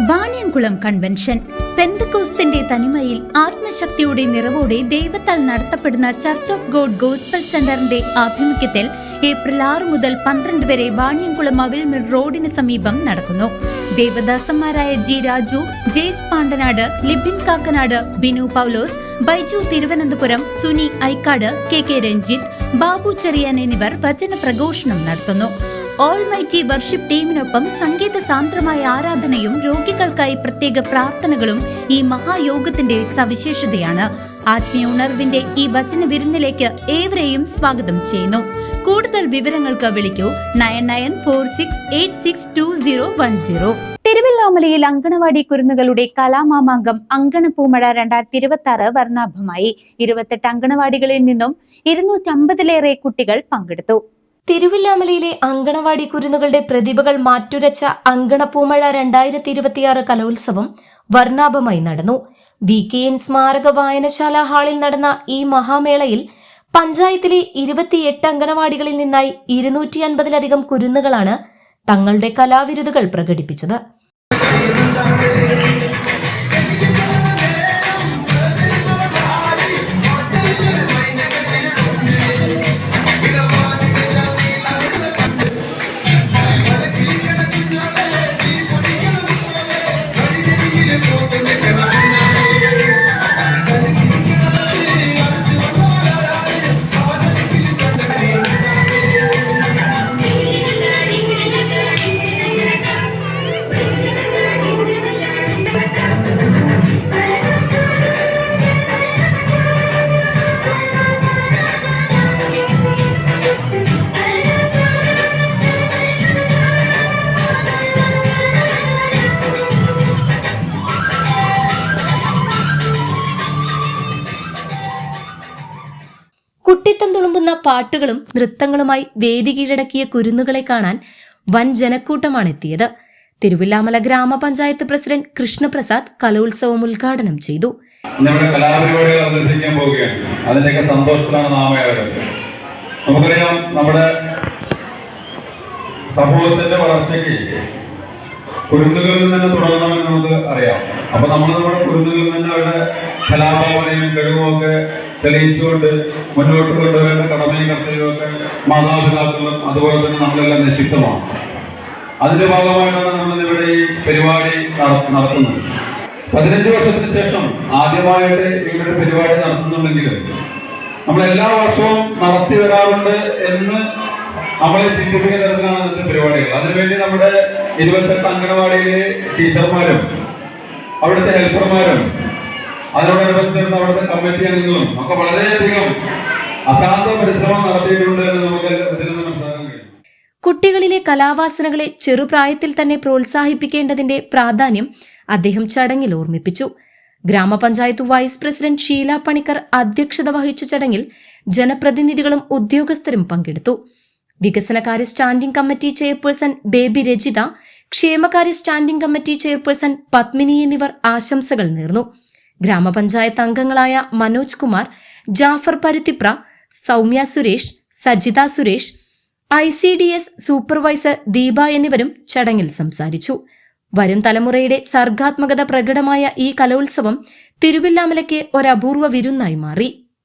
Vaniyamkulam convention പെന്തക്കോസ്തിന്റെ തനിമയിൽ ആത്മശക്തിയുടെ നിറവോടെ ദൈവത്താൽ നടത്തപ്പെടുന്ന church of God gospel സെന്ററിന്റെ ആഭിമുഖ്യത്തിൽ ഏപ്രിൽ 6 മുതൽ 12 വരെ വാണിയംകുളം അവിൽമിൽ റോഡിന് സമീപം നടക്കുന്നു. ദേവദാസന്മാരായ ജി രാജു, ജെയ്സ് പാണ്ടനാട്, ലിബിൻ കാക്കനാട്, ബിനു പൗലോസ്, ബൈജു തിരുവനന്തപുരം, സുനി ഐക്കാട്, കെ രഞ്ജിത്ത്, ബാബു ചെറിയാൻ എന്നിവർ വചന പ്രഘോഷണം നടത്തുന്നു. ഓൾമൈറ്റി വർഷിപ്പ് ടീമിനൊപ്പം സംഗീത സാന്ദ്രമായ ആരാധനയും രോഗികൾക്കായി പ്രത്യേക പ്രാർത്ഥനകളും ഈ മഹായോഗത്തിന്റെ സവിശേഷതയാണ്. ആത്മീയ ഉണർവിന്റെ ഈ വചന വിരുന്നിലേക്ക് ഏവരെയും സ്വാഗതം ചെയ്യുന്നു. കൂടുതൽ വിവരങ്ങൾക്ക് വിളിക്കൂ 9946862010. തിരുവല്ലാമലയിൽ അങ്കണവാടി കുരുന്നുകളുടെ കലാമാമാങ്കം അങ്കണപ്പൂമഴ 2026 വർണ്ണാഭമായി. 28 അങ്കണവാടികളിൽ നിന്നും 250-ലേറെ കുട്ടികൾ പങ്കെടുത്തു. തിരുവില്ലാമലയിലെ അങ്കണവാടി കുരുന്നുകളുടെ പ്രതിഭകൾ മാറ്റുരച്ച അങ്കണപ്പൂമഴ 2026 കലോത്സവം വർണ്ണാഭമായി നടന്നു. VKN സ്മാരക വായനശാല ഹാളിൽ നടന്ന ഈ മഹാമേളയിൽ പഞ്ചായത്തിലെ 28 അങ്കണവാടികളിൽ നിന്നായി 250-ലധികം കുരുന്നുകളാണ് തങ്ങളുടെ കലാവിരുതുകൾ പ്രകടിപ്പിച്ചത്. കുട്ടിത്തം തുളുമ്പുന്ന പാട്ടുകളും നൃത്തങ്ങളുമായി വേദി കീഴടക്കിയ കുരുന്നുകളെ കാണാൻ വൻ ജനക്കൂട്ടമാണ് എത്തിയത്. തിരുവില്ലാമല ഗ്രാമപഞ്ചായത്ത് പ്രസിഡന്റ് കൃഷ്ണപ്രസാദ് കലോത്സവം ഉദ്ഘാടനം ചെയ്തു. കലാപരിപാടികൾ അവതരിപ്പിക്കാൻ പോവുകയാണ്. അതിന്റെയൊക്കെ സന്തോഷത്തിലാണ് നാം ഏവരും. നമുക്കറിയാം, നമ്മുടെ സമൂഹത്തിന്റെ വളർച്ചയ്ക്ക് കുരുന്നുകളിൽ നിന്ന് തന്നെ തുടങ്ങണമെന്ന് നമുക്ക് അറിയാം. അപ്പൊ നമ്മുടെ കുരുന്നുകളിൽ തന്നെ അവരുടെ കലാഭാവനയും കഴിവും ഒക്കെ തെളിയിച്ചുകൊണ്ട് മുന്നോട്ട് കൊണ്ടുവരേണ്ട കടമയും കർത്തവ്യമൊക്കെ മാതാപിതാക്കളും അതുപോലെ തന്നെ നമ്മളെല്ലാം നിക്ഷിപ്തമാണ്. അതിന്റെ ഭാഗമായിട്ടാണ് നമ്മൾ ഇവിടെ ഈ പരിപാടി നടത്തുന്നത്. 15 വർഷത്തിന് ശേഷം ആദ്യമായിട്ട് ഇവിടെ പരിപാടി നടത്തുന്നുണ്ടെങ്കിലും നമ്മൾ എല്ലാ വർഷവും നടത്തി വരാറുണ്ട് എന്ന് നമ്മളെ ചിന്തിപ്പിക്കുന്ന തരത്തിലാണ് ഇന്നത്തെ പരിപാടികൾ. അതിനുവേണ്ടി നമ്മുടെ 28 അംഗനവാടിയിലെ ടീച്ചർമാരും അവിടുത്തെ ഹെൽപ്പർമാരും അതിനോടനുബന്ധിച്ചിരുന്ന അവിടുത്തെ കമ്മിറ്റി അംഗങ്ങളും ഒക്കെ വളരെയധികം അശാന്ത പരിശ്രമം നടത്തിയിട്ടുണ്ട് എന്ന് നമുക്ക് ഇതിൽ നിന്ന് മനസ്സിലാക്കാൻ കഴിയും. കുട്ടികളിലെ കലാവാസനകളെ ചെറുപ്രായത്തിൽ തന്നെ പ്രോത്സാഹിപ്പിക്കേണ്ടതിന്റെ പ്രാധാന്യം അദ്ദേഹം ചടങ്ങിൽ ഓർമ്മിപ്പിച്ചു. ഗ്രാമപഞ്ചായത്ത് വൈസ് പ്രസിഡന്റ് ഷീല പണിക്കർ അധ്യക്ഷത വഹിച്ച ചടങ്ങിൽ ജനപ്രതിനിധികളും ഉദ്യോഗസ്ഥരും പങ്കെടുത്തു. വികസനകാര്യ standing committee chairperson Baby Rajitha, ക്ഷേമകാര്യ സ്റ്റാൻഡിംഗ് കമ്മിറ്റി ചെയർപേഴ്സൺ പത്മിനി എന്നിവർ ആശംസകൾ നേർന്നു. ഗ്രാമപഞ്ചായത്ത് അംഗങ്ങളായ മനോജ് കുമാർ, ജാഫർ പരുത്തിപ്ര, സൗമ്യ സുരേഷ്, സജിത സുരേഷ്, ICDS സൂപ്പർവൈസർ ദീപ എന്നിവരും ചടങ്ങിൽ സംസാരിച്ചു. വരും തലമുറയുടെ സർഗാത്മകത പ്രകടമായ ഈ കലോത്സവം തിരുവില്ലാമലയ്ക്ക് ഒരപൂർവ വിരുന്നായി മാറി.